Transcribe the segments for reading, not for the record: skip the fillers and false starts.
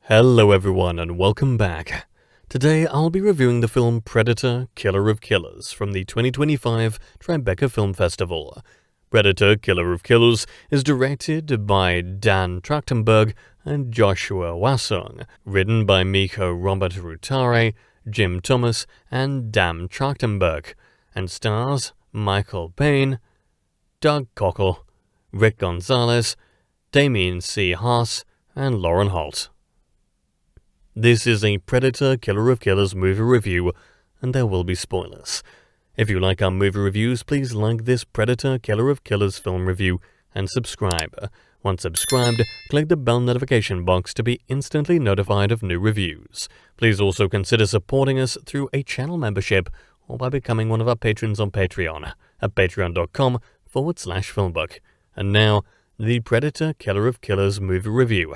Hello everyone and welcome back. Today I'll be reviewing the film Predator, Killer of Killers from the 2025 Tribeca Film Festival. Predator, Killer of Killers is directed by Dan Trachtenberg and Joshua Wassung, written by Mikko Robert Rutare, Jim Thomas, and Dan Trachtenberg, and stars Michael Biehn, Doug Cockle, Rick Gonzalez, Damien C. Haas, and Lauren Holt. This is a Predator Killer of Killers movie review, and there will be spoilers. If you like our movie reviews, please like this Predator Killer of Killers film review and subscribe. Once subscribed, click the bell notification box to be instantly notified of new reviews. Please also consider supporting us through a channel membership or by becoming one of our patrons on Patreon at patreon.com/FilmBook. And now, the Predator Killer of Killers movie review.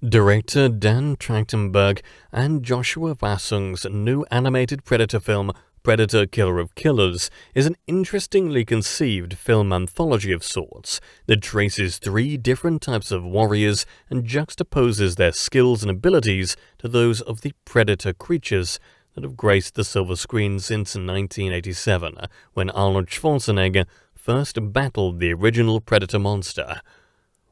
Director Dan Trachtenberg and Joshua Wassung's new animated Predator film, Predator Killer of Killers, is an interestingly conceived film anthology of sorts that traces three different types of warriors and juxtaposes their skills and abilities to those of the Predator creatures that have graced the silver screen since 1987, when Arnold Schwarzenegger first battled the original Predator monster.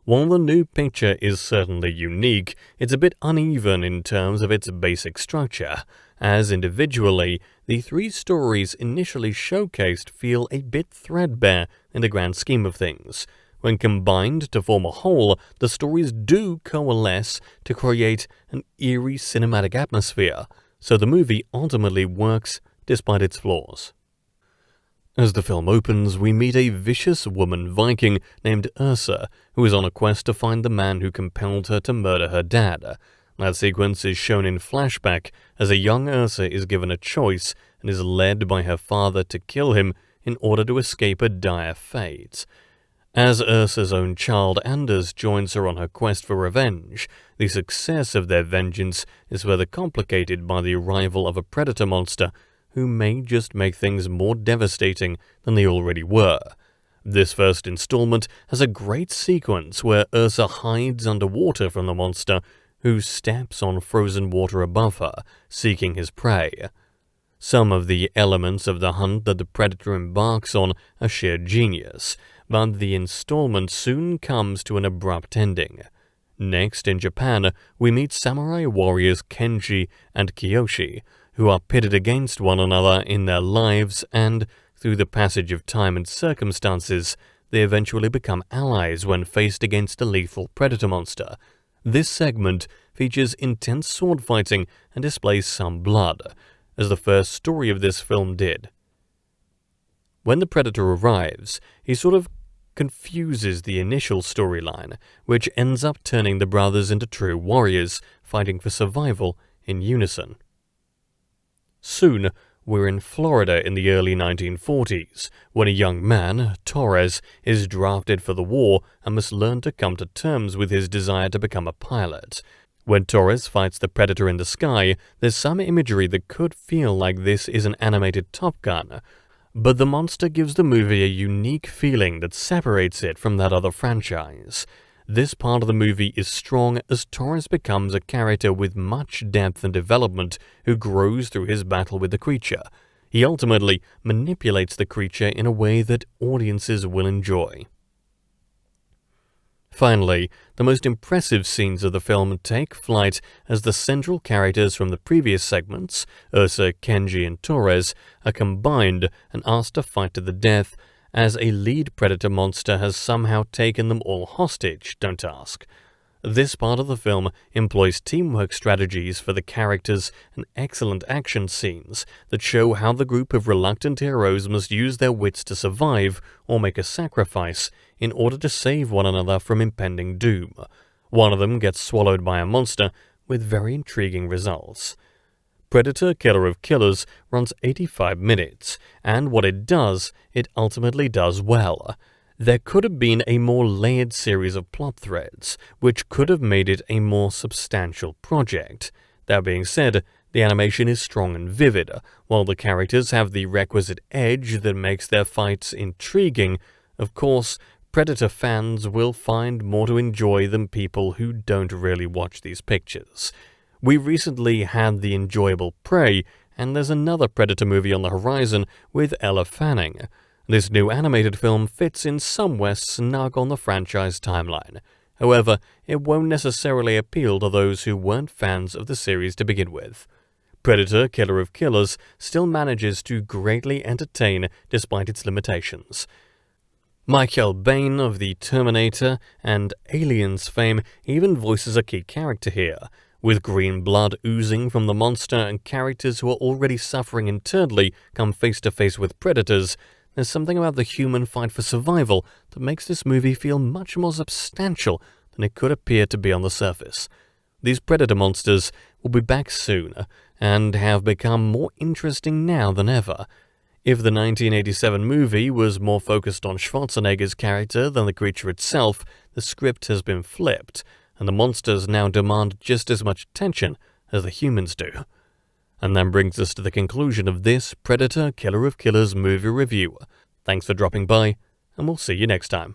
While the new picture is certainly unique, it's a bit uneven in terms of its basic structure, as individually, the three stories initially showcased feel a bit threadbare in the grand scheme of things. When combined to form a whole, the stories do coalesce to create an eerie cinematic atmosphere, so the movie ultimately works despite its flaws. As the film opens, we meet a vicious woman Viking named Ursa, who is on a quest to find the man who compelled her to murder her dad. That sequence is shown in flashback as a young Ursa is given a choice and is led by her father to kill him in order to escape a dire fate. As Ursa's own child Anders joins her on her quest for revenge, the success of their vengeance is further complicated by the arrival of a predator monster who may just make things more devastating than they already were. This first installment has a great sequence where Ursa hides underwater from the monster, who steps on frozen water above her, seeking his prey. Some of the elements of the hunt that the Predator embarks on are sheer genius, but the installment soon comes to an abrupt ending. Next, in Japan, we meet samurai warriors Kenji and Kiyoshi, who are pitted against one another in their lives, and, through the passage of time and circumstances, they eventually become allies when faced against a lethal predator monster. This segment features intense sword fighting and displays some blood, as the first story of this film did. When the Predator arrives, he sort of confuses the initial storyline, which ends up turning the brothers into true warriors, fighting for survival in unison. Soon, we're in Florida in the early 1940s, when a young man, Torres, is drafted for the war and must learn to come to terms with his desire to become a pilot. When Torres fights the Predator in the sky, there's some imagery that could feel like this is an animated Top Gun, but the monster gives the movie a unique feeling that separates it from that other franchise. This part of the movie is strong as Torres becomes a character with much depth and development who grows through his battle with the creature. He ultimately manipulates the creature in a way that audiences will enjoy. Finally, the most impressive scenes of the film take flight as the central characters from the previous segments, Ursa, Kenji, and Torres, are combined and asked to fight to the death, as a lead predator monster has somehow taken them all hostage, don't ask. This part of the film employs teamwork strategies for the characters and excellent action scenes that show how the group of reluctant heroes must use their wits to survive or make a sacrifice in order to save one another from impending doom. One of them gets swallowed by a monster, with very intriguing results. Predator Killer of Killers runs 85 minutes, and what it does, it ultimately does well. There could have been a more layered series of plot threads, which could have made it a more substantial project. That being said, the animation is strong and vivid, while the characters have the requisite edge that makes their fights intriguing. Of course, Predator fans will find more to enjoy than people who don't really watch these pictures. We recently had the enjoyable Prey, and there's another Predator movie on the horizon with Elle Fanning. This new animated film fits in somewhere snug on the franchise timeline. However, it won't necessarily appeal to those who weren't fans of the series to begin with. Predator: Killer of Killers still manages to greatly entertain despite its limitations. Michael Biehn of the Terminator and Aliens fame even voices a key character here. With green blood oozing from the monster and characters who are already suffering internally come face to face with predators, there's something about the human fight for survival that makes this movie feel much more substantial than it could appear to be on the surface. These predator monsters will be back soon, and have become more interesting now than ever. If the 1987 movie was more focused on Schwarzenegger's character than the creature itself, the script has been flipped, and the monsters now demand just as much attention as the humans do. And that brings us to the conclusion of this Predator: Killer of Killers movie review. Thanks for dropping by, and we'll see you next time.